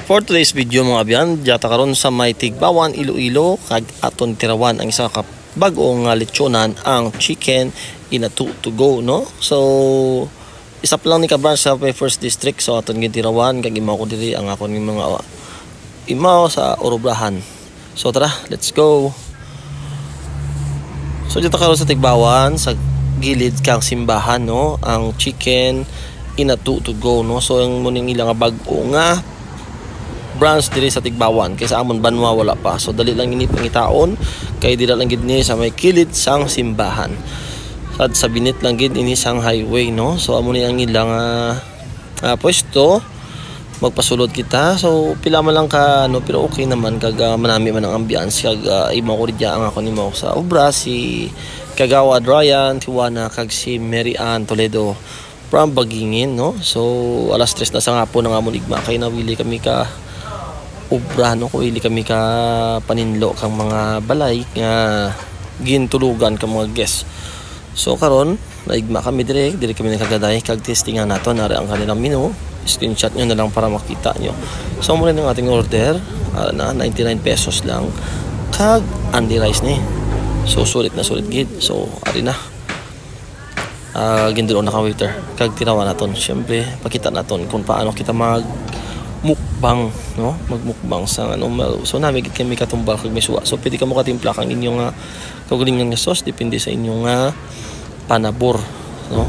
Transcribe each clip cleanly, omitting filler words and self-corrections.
For today's video mga abyan, diyata karon sa may Tigbawan, Iloilo, kag aton tirawan ang isa ka bag-ong lechonan, ang chicken in a to go, no? So, isa pa lang ni ka-branch sa first district, so aton gintirawan, kag imaw ko diri ang akon mga imaw sa Orobrahan. So tara, let's go. So dito karon sa Tigbawan, sa gilid kang simbahan, no? Ang chicken in a to go, no? So ang muning ilang bag-o nga branch diri sa Tigbawan, kaysa amon banwa wala pa. So dali lang ini pangitaon kay dira lang gid ni sa may kilid sang simbahan. Sa binit lang gid ini sang highway, no? So amo ni ang ilang pwesto magpasulod kita. So pila man lang ka no, pero okay naman kag manami man ang ambiance kag imaw ko ang ako nimo sa obra si Kagawad Ryan Tiwana kag si Mary Ann Toledo from Bagingin, no? So alas 3 na sa hapon nga mo ligma kay nawili kami ka obra, no? Kuili kami ka paninlo kang mga balay nga gintulugan ka mga guests. So karon naigma kami dire kami nagkagaday kag testingan nato nari ang kanilang menu. Screenshot nyo na lang para makita nyo. So muna ng ating order na 99 pesos lang kag andi rice ni. So sulit na sulit gid. So ari na gindulo na ka waiter kag tirawan naton. Syempre pakita naton kung paano kita mukbang, no? Magmukbang sa ano. So nami gid kami katumbal kag may suwa. So pwede ka mo katimpla kang inyong kaugalingan nga sauce depende sa inyong panabor, no?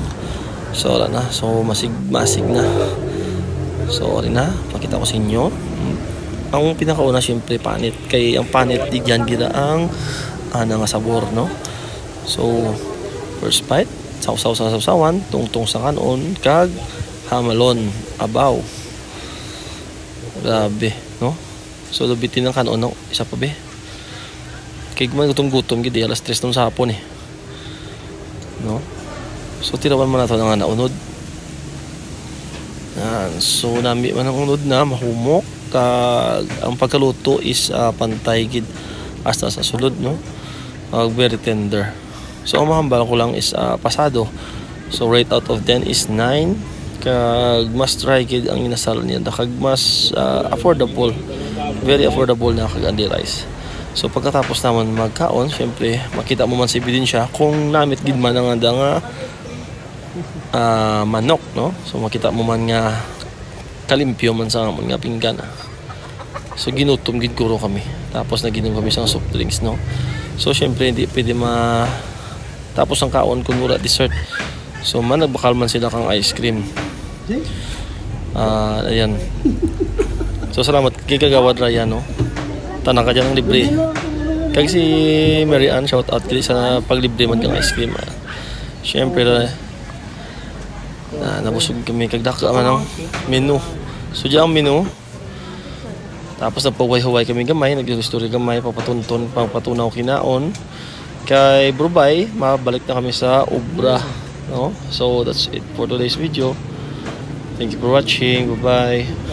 So wala na. So masig na. So rin na, pakita ko sa inyo. Ang pinakauna syempre panit. Kay ang panit di dyan gira ang nga sabor, no? So first bite, sausaw sa sausawan, tungtong sa kanon, kag hamalon, abaw. Grabe, no? So lubitin ng kanon, no? Isa pa be. Kay guman gutom gid alas 3 ng hapon eh. No? So tirawan mo na ito nga naunod. Yan. So nami man ang unod na mahumok kag ang pagkaluto is pantay gid hasta sa sulod, no? Very tender. So ang mahambal ko lang is pasado. So rate out of 10 is 9 kag mas try gid ang inasal niya kag mas affordable, very affordable na kag andi rice. So pagkatapos naman magkaon, syempre makita mo man sa ebidensya kung namit gid man ang nga manok, no? So makita mo man nga kalimpyo man sa amon nga pinggan. So ginutom gid guro kami. Tapos naginom kami sa soft drinks, no? So syempre hindi pwede tapos ang kaon kun mura dessert. So nagbakal man sila kang ice cream. Ayan. So salamat kay Kagawad Ryan, no? Tanang ka dyan ng libre. Kag si Mary Ann, shout out kay sa paglibre man kang ice cream. Syempre nabusog kami kagdaka man ang menu. So diyan ang menu. Tapos napahuway-huway kami gamay, nag-story gamay, papatunaw kinaon. Kay Brubay, mabalik na kami sa obra, no? So that's it for today's video. Thank you for watching. Bye-bye.